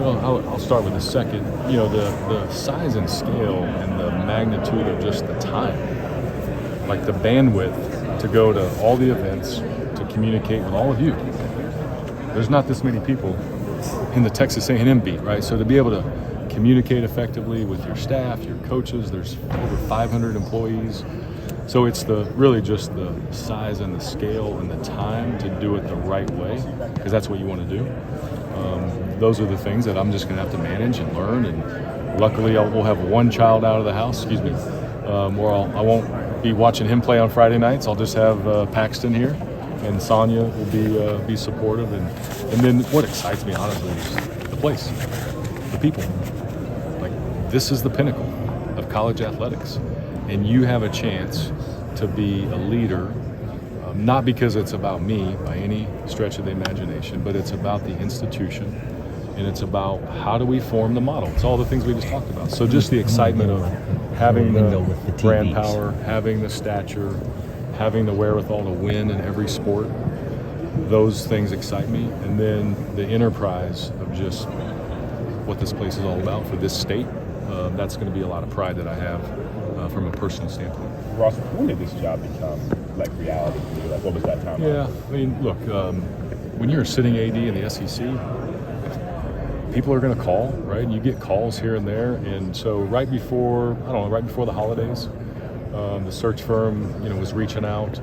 Well, I'll start with the second. You know, the size and scale and the magnitude of just the time, like the bandwidth to go to all the events, to communicate with all of you. There's not this many people in the Texas A&M beat, right? So to be able to communicate effectively with your staff, your coaches, there's over 500 employees. So it's really just the size and the scale and the time to do it the right way, because that's what you want to do. Those are the things that I'm just going to have to manage and learn. And luckily, we'll have one child out of the house, or I won't be watching him play on Friday nights. I'll just have Paxton here, and Sonia will be supportive. And then what excites me, honestly, is the place, the people. Like, this is the pinnacle of college athletics. And you have a chance to be a leader, not because it's about me by any stretch of the imagination, but it's about the institution, and it's about how do we form the model. It's all the things we just talked about. So just the excitement of having the brand power, having the stature, having the wherewithal to win in every sport, those things excite me. And then the enterprise of just what this place is all about for this state, that's going to be a lot of pride that I have from a personal standpoint. Ross, when did this job become like reality for you? Like, what was that time? Yeah, I mean, look, when you're a sitting AD in the SEC, people are going to call, right? And you get calls here and there. And so right before the holidays, the search firm, was reaching out,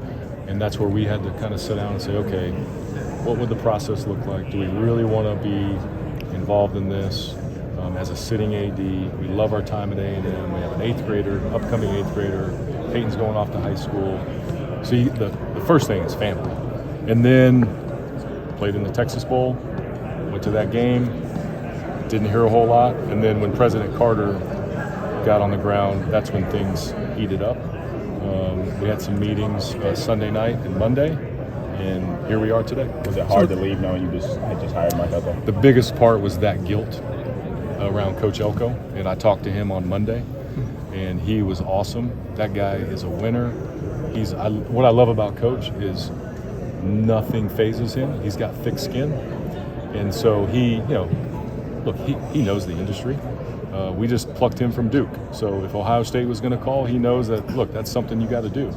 and that's where we had to kind of sit down and say, okay, what would the process look like? Do we really want to be involved in this? As a sitting AD, we love our time at A&M. We have an upcoming eighth grader. Peyton's going off to high school. So the first thing is family. And then played in the Texas Bowl, went to that game, didn't hear a whole lot. And then when President Carter got on the ground, that's when things heated up. We had some meetings Sunday night and Monday, and here we are today. Was it hard to leave knowing you had just hired Mike Elko? The biggest part was that guilt around Coach Elko, and I talked to him on Monday, and he was awesome. That guy is a winner. What I love about Coach is nothing phases him. He's got thick skin, and so he knows the industry. We just plucked him from Duke, so if Ohio State was going to call, he knows that, look, that's something you got to do.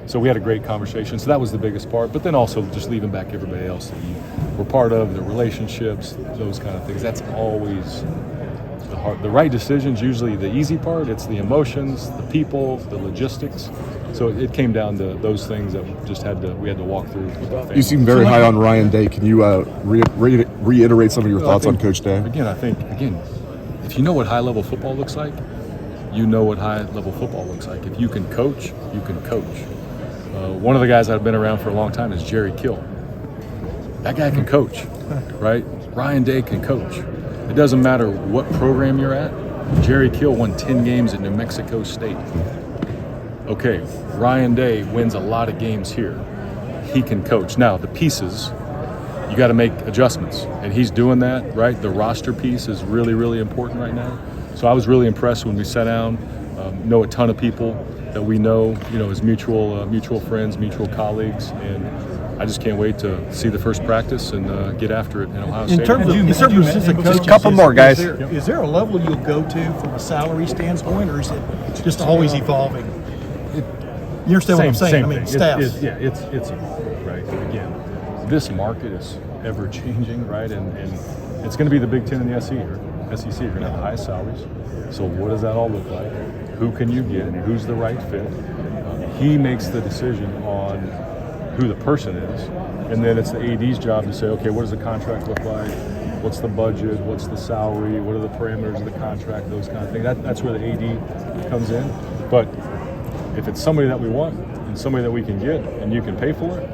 So we had a great conversation. So that was the biggest part, but then also just leaving back everybody else that you were part of, the relationships, those kind of things. That's always the right decision's usually the easy part. It's the emotions, the people, the logistics. So it came down to those things that we had to walk through with our family. You seem very high on Ryan Day. Can you reiterate some of your thoughts on Coach Day? I think if you know what high-level football looks like, you know what high-level football looks like. If you can coach, you can coach. One of the guys I've been around for a long time is Jerry Kill. That guy can coach, right? Ryan Day can coach. It doesn't matter what program you're at. Jerry Kill won 10 games at New Mexico State. Okay, Ryan Day wins a lot of games here. He can coach. Now, the pieces, you got to make adjustments, and he's doing that, right? The roster piece is really, really important right now. So I was really impressed when we sat down, know a ton of people that we know, as mutual friends, mutual colleagues, and I just can't wait to see the first practice and get after it in Ohio State. In terms of assistant coaches, just a couple more, guys. Is there a level you'll go to from a salary standpoint, or is it just always evolving? You understand what I'm saying? I mean, staff. It's evolving, right? And again, this market is ever changing, right? And it's going to be the Big Ten and the SEC. You're going to have the highest salaries. So what does that all look like? Who can you get? Who's the right fit? He makes the decision on who the person is, and then it's the AD's job to say, okay, what does the contract look like? What's the budget? What's the salary? What are the parameters of the contract? Those kind of things. That's where the AD comes in. But if it's somebody that we want and somebody that we can get and you can pay for it,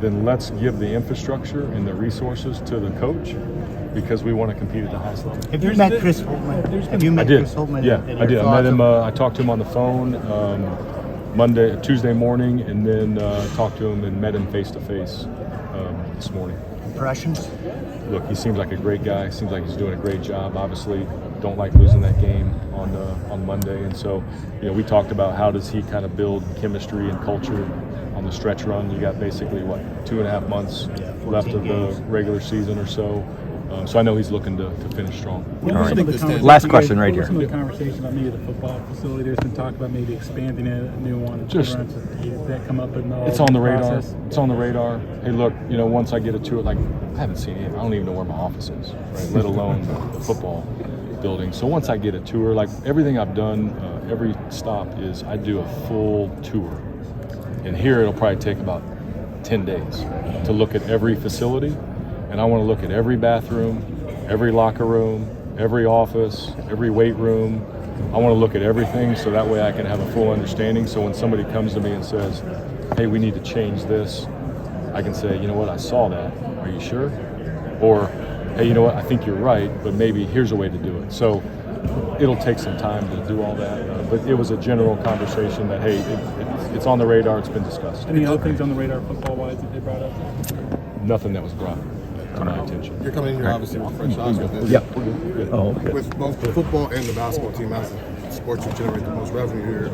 then let's give the infrastructure and the resources to the coach, because we want to compete at the highest level. Have you met Chris Holtmann? Chris Holtmann? Yeah, I did. I met him. I talked to him on the phone Tuesday morning, and then talked to him and met him face to face this morning. Impressions? Look, he seems like a great guy. Seems like he's doing a great job. Obviously, don't like losing that game on Monday, and so we talked about how does he kind of build chemistry and culture on the stretch run. You got basically 2.5 months left of the regular season or so. So I know he's looking to finish strong. Last question right here. Some of the conversation about maybe the football facility. There's been talk about maybe expanding it, a new one. Just- Did that come up in the It's on the radar. process? It's on the radar. Hey, look, once I get a tour, like I haven't seen it. I don't even know where my office is, right? Let alone the football building. So once I get a tour, like everything I've done, every stop is I do a full tour. And here it'll probably take about 10 days to look at every facility. And I want to look at every bathroom, every locker room, every office, every weight room. I want to look at everything so that way I can have a full understanding. So when somebody comes to me and says, hey, we need to change this, I can say, you know what, I saw that. Are you sure? Or, hey, you know what, I think you're right, but maybe here's a way to do it. So it'll take some time to do all that. But it was a general conversation that, hey, it's on the radar, it's been discussed. Any other things on the radar football-wise that they brought up? Nothing that was brought to my attention. You're coming in here obviously with fresh eyes with this. Yep. Oh, okay. With both the football and the basketball team as the sports that generate the most revenue here,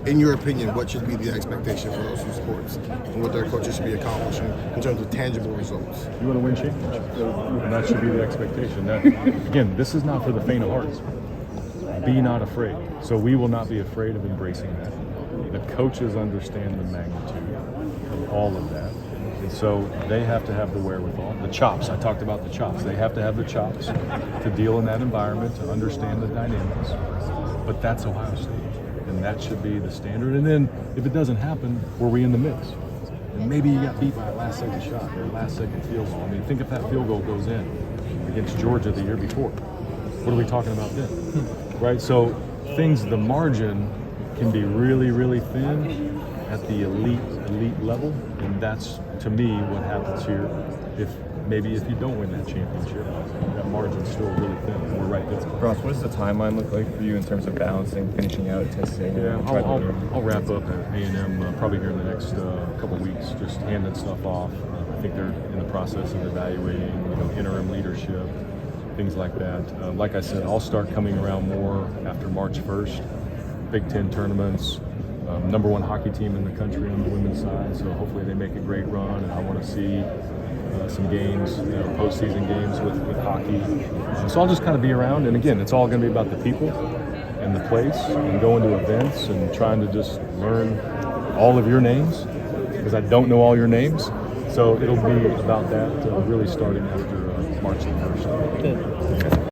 in your opinion, what should be the expectation for those two sports and what their coaches should be accomplishing in terms of tangible results? You want to win championships, and that should be the expectation. That, again, this is not for the faint of heart. Be not afraid. So we will not be afraid of embracing that. The coaches understand the magnitude of all of that. And so they have to have the wherewithal. The chops, I talked about the chops. They have to have the chops to deal in that environment, to understand the dynamics. But that's Ohio State. And that should be the standard. And then if it doesn't happen, were we in the mix? And maybe you got beat by a last second shot or a last second field goal. I mean, think if that field goal goes in against Georgia the year before. What are we talking about then? Right? So things, the margin can be really, really thin at the elite level. And that's, to me, what happens here. If you don't win that championship, that margin's still really thin. And we're right there. Ross, what does the timeline look like for you in terms of balancing, finishing out at Texas A&M? Yeah, and trying to learn? I'll wrap up at A&M probably here in the next couple weeks, just handing stuff off. I think they're in the process of evaluating, interim leadership, things like that. Like I said, I'll start coming around more after March 1st. Big Ten tournaments, number one hockey team in the country on the women's side, so hopefully they make a great run, and I want to see some games, postseason games with hockey. So I'll just kind of be around, and again, it's all going to be about the people and the place, and going to events and trying to just learn all of your names, because I don't know all your names. So it'll be about that really starting after March the 1st.